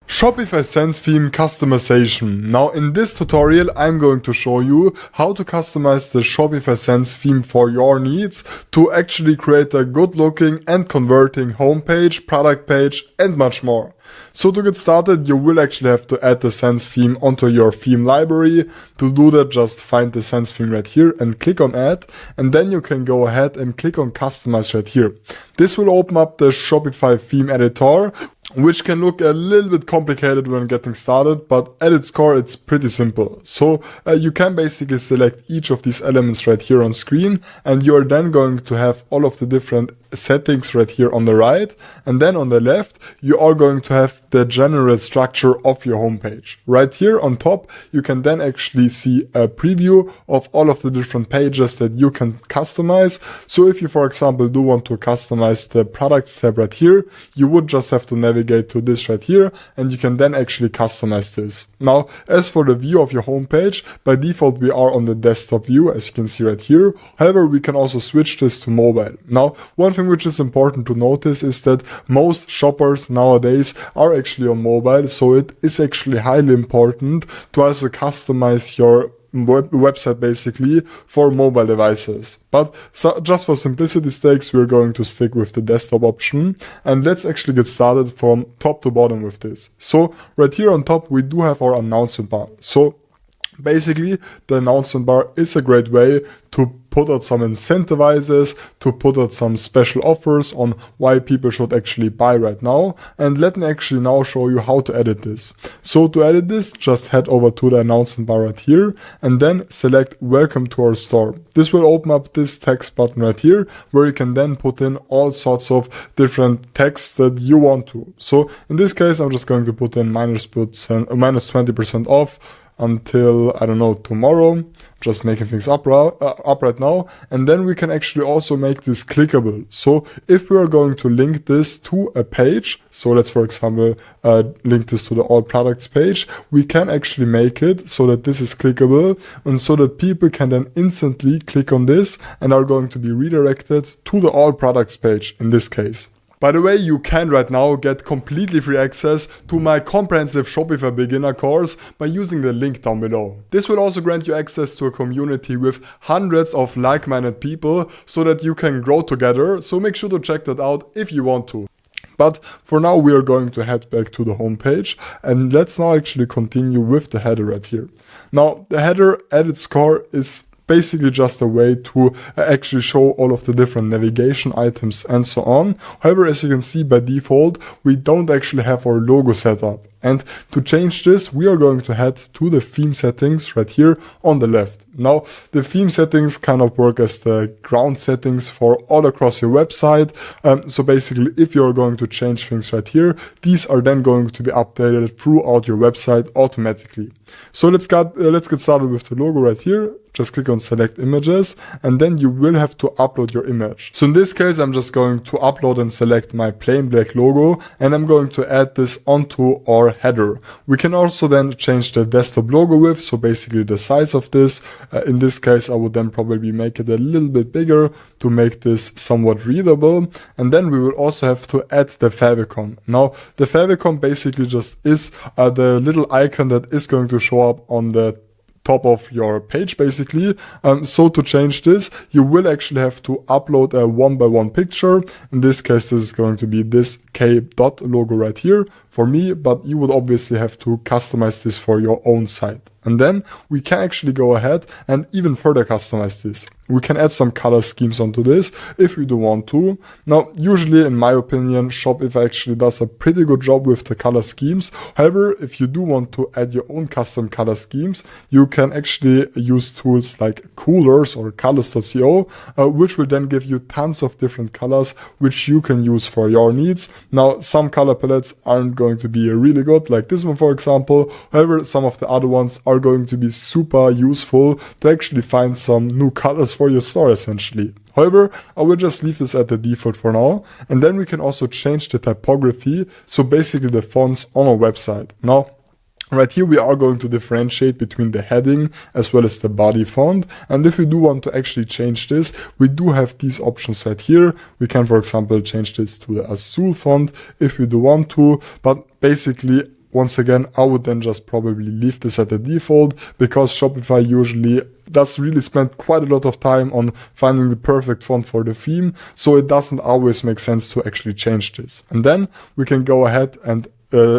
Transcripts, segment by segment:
Shopify Sense theme customization. Now in this tutorial I'm going to show you how to customize the Shopify Sense theme for your needs to actually create a good looking and converting homepage, product page and much more. So to get started, you will actually have to add the Sense theme onto your theme library. To do that, just find the Sense theme right here and click on add, and then you can go ahead and click on customize right here. This will open up the Shopify theme editor, which can look a little bit complicated when getting started, but at its core it's pretty simple. So you can basically select each of these elements right here on screen, and you are then going to have all of the different settings right here on the right, and then on the left you are going to have the general structure of your homepage. Right here on top you can then actually see a preview of all of the different pages that you can customize. So if you, for example, do want to customize the products tab right here, you would just have to navigate to this right here and you can then actually customize this. Now as for the view of your homepage, by default we are on the desktop view, as you can see right here. However, we can also switch this to mobile. Now one thing which is important to notice is that most shoppers nowadays are actually on mobile, so it is actually highly important to also customize your website basically for mobile devices. But just for simplicity's sake, we're going to stick with the desktop option, and let's actually get started from top to bottom with this. So right here on top we do have our announcement bar. So basically the announcement bar is a great way to put out some incentivizes, to put out some special offers on why people should actually buy right now. And let me actually now show you how to edit this. So to edit this, just head over to the announcement bar right here and then select welcome to our store. This will open up this text button right here where you can then put in all sorts of different text that you want to. So in this case, I'm just going to put in minus 20% off until, I don't know, tomorrow. Just making things up right now. And then we can actually also make this clickable. So if we are going to link this to a page, so let's for example link this to the all products page, we can actually make it so that this is clickable and so that people can then instantly click on this and are going to be redirected to the all products page in this case. By the way, you can right now get completely free access to my comprehensive Shopify beginner course by using the link down below. This will also grant you access to a community with hundreds of like-minded people so that you can grow together, so make sure to check that out if you want to. But for now we are going to head back to the home page, and let's now actually continue with the header right here. Now the header at its core is basically just a way to actually show all of the different navigation items and so on. However, as you can see by default, we don't actually have our logo set up. And to change this, we are going to head to the theme settings right here on the left. Now, the theme settings kind of work as the ground settings for all across your website. So basically, if you're going to change things right here, these are then going to be updated throughout your website automatically. So let's get started with the logo right here. Just click on select images, and then you will have to upload your image. So in this case, I'm just going to upload and select my plain black logo, and I'm going to add this onto our header. We can also then change the desktop logo width, so basically the size of this. In this case, I would then probably make it a little bit bigger to make this somewhat readable. And then we will also have to add the favicon. Now, the favicon basically just is the little icon that is going to show up on the top of your page basically. So to change this, you will actually have to upload a 1x1 picture. In this case, this is going to be this K.dot logo right here for me, but you would obviously have to customize this for your own site. And then we can actually go ahead and even further customize this. We can add some color schemes onto this if we do want to. Now, usually in my opinion, Shopify actually does a pretty good job with the color schemes. However, if you do want to add your own custom color schemes, you can actually use tools like Coolors or colors.co, which will then give you tons of different colors which you can use for your needs. Now, some color palettes aren't going to be really good, like this one for example. However, some of the other ones are going to be super useful to actually find some new colors for your store essentially. However, I will just leave this at the default for now, and then we can also change the typography, so basically the fonts on our website. Now, right here we are going to differentiate between the heading as well as the body font, and if we do want to actually change this, we do have these options right here. We can, for example, change this to the Azul font if we do want to, but basically once again, I would then just probably leave this at the default, because Shopify usually does really spend quite a lot of time on finding the perfect font for the theme, so it doesn't always make sense to actually change this. And then we can go ahead and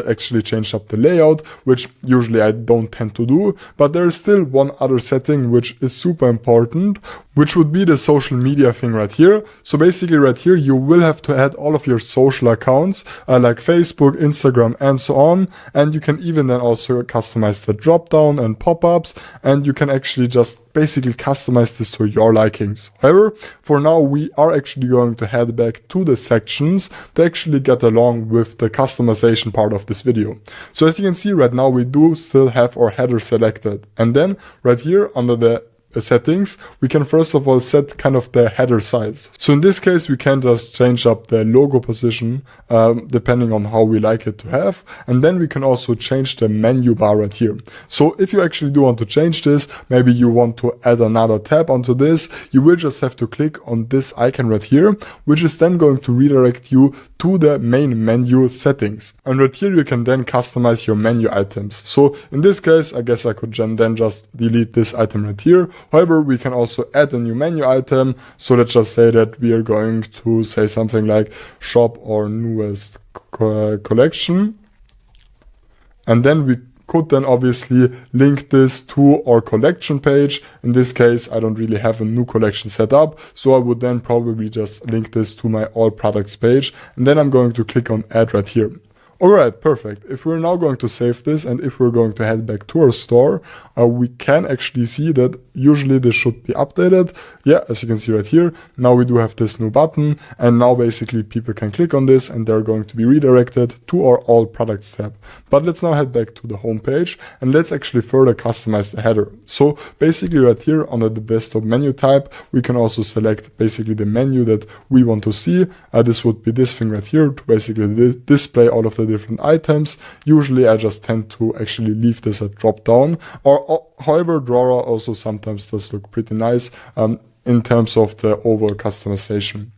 actually change up the layout, which usually I don't tend to do, but there is still one other setting which is super important, which would be the social media thing right here. So basically right here you will have to add all of your social accounts like Facebook, Instagram and so on, and you can even then also customize the drop down and pop-ups, and you can actually just basically customize this to your likings. However, for now we are actually going to head back to the sections to actually get along with the customization part of this video. So as you can see right now, we do still have our header selected, and then right here under the settings, we can first of all set kind of the header size. So in this case, we can just change up the logo position depending on how we like it to have, and then we can also change the menu bar right here. So if you actually do want to change this, maybe you want to add another tab onto this, you will just have to click on this icon right here, which is then going to redirect you to the main menu settings. And right here you can then customize your menu items. So in this case, I guess I could then just delete this item right here. However, we can also add a new menu item. So let's just say that we are going to say something like shop or newest collection. And then we could then obviously link this to our collection page. In this case, I don't really have a new collection set up, so I would then probably just link this to my all products page. And then I'm going to click on add right here. Alright, perfect. If we're now going to save this and if we're going to head back to our store, we can actually see that usually this should be updated. Yeah, as you can see right here, now we do have this new button, and now basically people can click on this and they're going to be redirected to our all products tab. But let's now head back to the home page and let's actually further customize the header. So basically right here under the desktop menu type, we can also select basically the menu that we want to see. This would be this thing right here to basically display all of the different items. Usually I just tend to actually leave this at drop down, or however drawer also sometimes does look pretty nice in terms of the overall customization.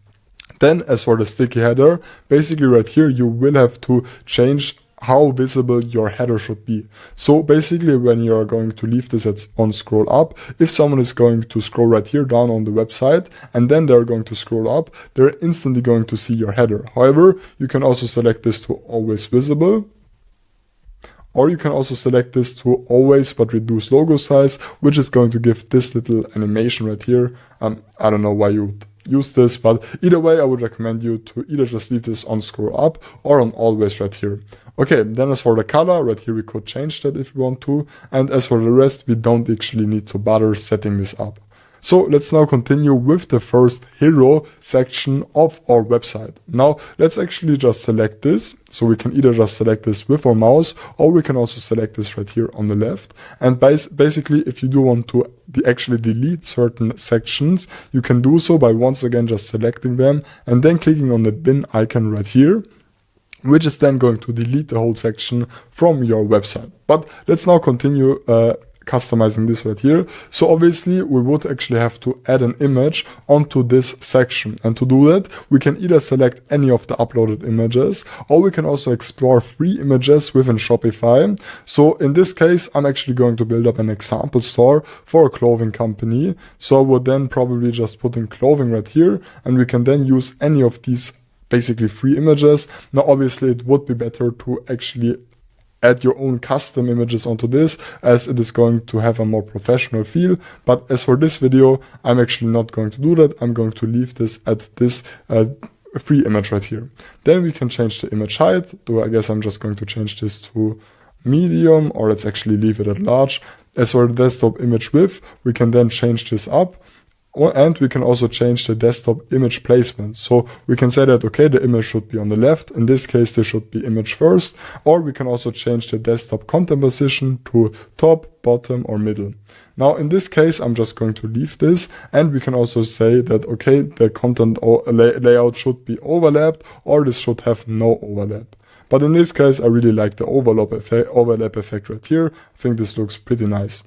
Then as for the sticky header, basically right here you will have to change how visible your header should be. So basically when you're going to leave this on scroll up, if someone is going to scroll right here down on the website and then they're going to scroll up, they're instantly going to see your header. However, you can also select this to always visible, or you can also select this to always but reduce logo size, which is going to give this little animation right here. I don't know why you would use this, but either way I would recommend you to either just leave this on scroll up or on always right here. Okay, then as for the color, right here we could change that if we want to, and as for the rest we don't actually need to bother setting this up. So let's now continue with the first hero section of our website. Now let's actually just select this. So we can either just select this with our mouse, or we can also select this right here on the left. And basically if you do want to actually delete certain sections, you can do so by once again just selecting them and then clicking on the bin icon right here, which is then going to delete the whole section from your website. But let's now continue customizing this right here. So obviously we would actually have to add an image onto this section, and to do that we can either select any of the uploaded images, or we can also explore free images within Shopify. So in this case I'm actually going to build up an example store for a clothing company, so I would then probably just put in clothing right here, and we can then use any of these basically free images. Now obviously it would be better to actually add your own custom images onto this, as it is going to have a more professional feel. But as for this video, I'm actually not going to do that. I'm going to leave this at this free image right here. Then we can change the image height. So I guess I'm just going to change this to medium, or let's actually leave it at large. As for the desktop image width, we can then change this up. And we can also change the desktop image placement. So we can say that, okay, the image should be on the left. In this case, there should be image first. Or we can also change the desktop content position to top, bottom, or middle. Now, in this case, I'm just going to leave this. And we can also say that, okay, the content layout should be overlapped, or this should have no overlap. But in this case, I really like the overlap effect right here. I think this looks pretty nice.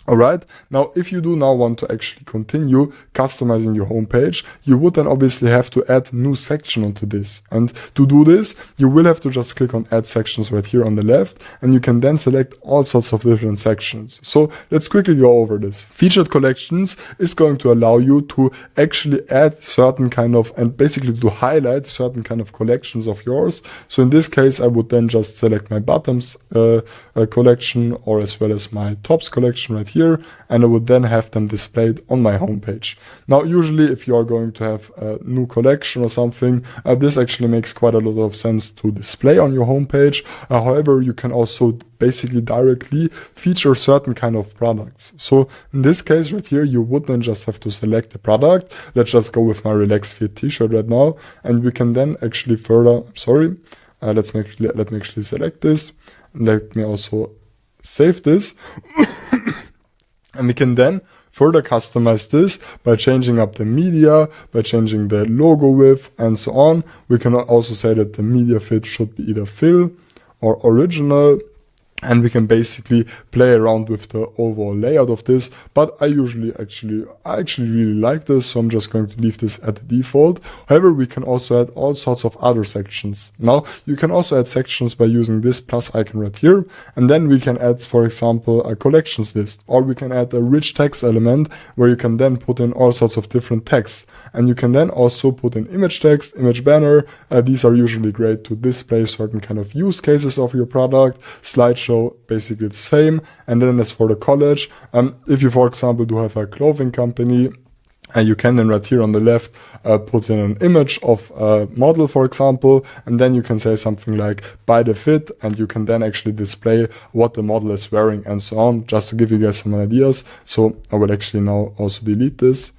Alright, now if you do now want to actually continue customizing your homepage, you would then obviously have to add new section onto this. And to do this, you will have to just click on add sections right here on the left, and you can then select all sorts of different sections. So let's quickly go over this. Featured collections is going to allow you to actually add certain kind of, and basically to highlight certain kind of collections of yours. So in this case, I would then just select my bottoms collection, or as well as my tops collection right here, and I would then have them displayed on my homepage. Now, usually if you are going to have a new collection or something, this actually makes quite a lot of sense to display on your homepage. However, you can also basically directly feature certain kind of products. So in this case right here, you would then just have to select the product. Let's just go with my Relax Fit t-shirt right now, and we can then actually further, let me actually select this. Let me also save this. And we can then further customize this by changing up the media, by changing the logo width, and so on. We can also say that the media fit should be either fill or original. And we can basically play around with the overall layout of this. But I actually really like this, so I'm just going to leave this at the default. However, we can also add all sorts of other sections. Now, you can also add sections by using this plus icon right here. And then we can add, for example, a collections list. Or we can add a rich text element where you can then put in all sorts of different texts. And you can then also put in image text, image banner. These are usually great to display certain kind of use cases of your product. Slideshow, basically the same. And then as for the college, if you, for example, do have a clothing company, and you can then right here on the left put in an image of a model, for example, and then you can say something like buy the fit, and you can then actually display what the model is wearing and so on, just to give you guys some ideas. So I will actually now also delete this.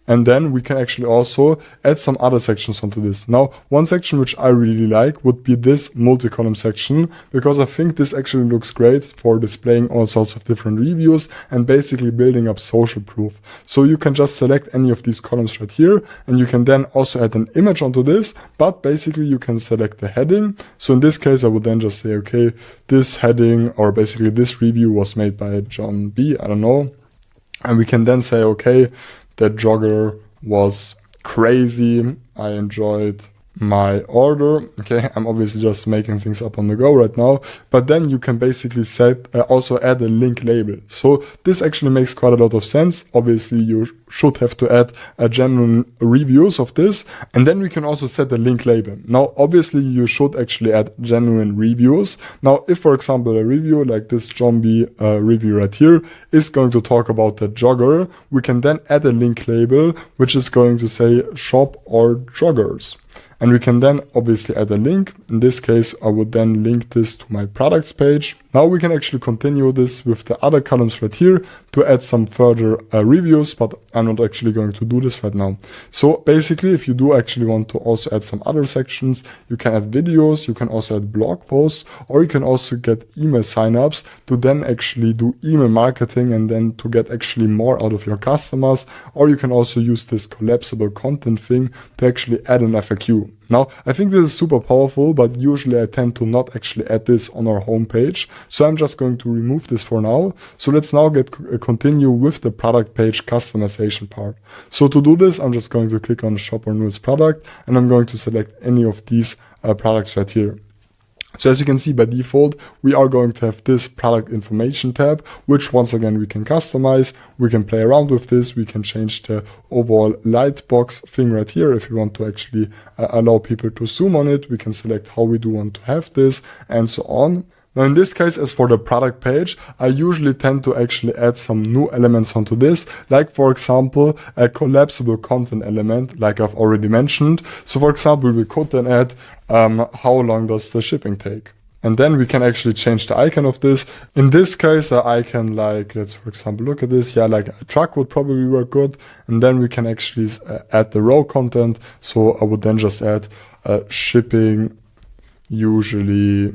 And then we can actually also add some other sections onto this. Now, one section which I really like would be this multi-column section, because I think this actually looks great for displaying all sorts of different reviews and basically building up social proof. So you can just select any of these columns right here, and you can then also add an image onto this, but basically you can select the heading. So in this case, I would then just say, okay, this heading, or basically this review was made by John B, I don't know. And we can then say, okay, that jogger was crazy. I enjoyed my order. Okay, I'm obviously just making things up on the go right now, but then you can basically also add a link label. So this actually makes quite a lot of sense. Obviously you should have to add genuine reviews of this, and then we can also set the link label. Now obviously you should actually add genuine reviews. Now if, for example, a review like this John B review right here is going to talk about the jogger, we can then add a link label which is going to say shop or joggers. And we can then obviously add a link. In this case, I would then link this to my products page. Now we can actually continue this with the other columns right here to add some further reviews, but I'm not actually going to do this right now. So basically, if you do actually want to also add some other sections, you can add videos, you can also add blog posts, or you can also get email signups to then actually do email marketing and then to get actually more out of your customers. Or you can also use this collapsible content thing to actually add an FAQ. Now, I think this is super powerful, but usually I tend to not actually add this on our homepage. So I'm just going to remove this for now. So let's now continue with the product page customization part. So to do this, I'm just going to click on shop or newest product, and I'm going to select any of these products right here. So as you can see, by default, we are going to have this product information tab, which once again we can customize. We can play around with this. We can change the overall light box thing right here. If we want to actually allow people to zoom on it, we can select how we do want to have this and so on. Now in this case, as for the product page, I usually tend to actually add some new elements onto this, like for example, a collapsible content element, like I've already mentioned. So for example, we could then add how long does the shipping take? And then we can actually change the icon of this. In this case, an icon like, let's for example, look at this. Yeah, like a truck would probably work good. And then we can actually add the row content. So I would then just add shipping usually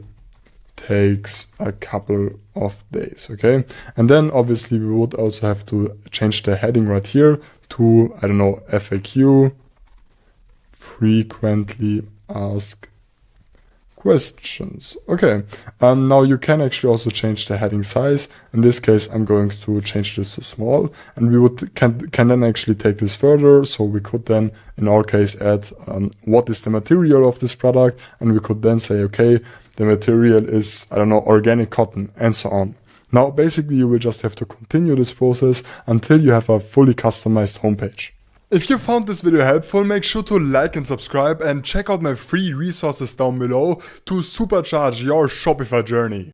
takes a couple of days, okay? And then obviously we would also have to change the heading right here to, I don't know, FAQ, frequently asked questions. Okay, now you can actually also change the heading size. In this case, I'm going to change this to small, and we can then actually take this further. So we could then, in our case, add what is the material of this product, and we could then say, okay, the material is, I don't know, organic cotton, and so on. Now, basically, you will just have to continue this process until you have a fully customized homepage. If you found this video helpful, make sure to like and subscribe and check out my free resources down below to supercharge your Shopify journey.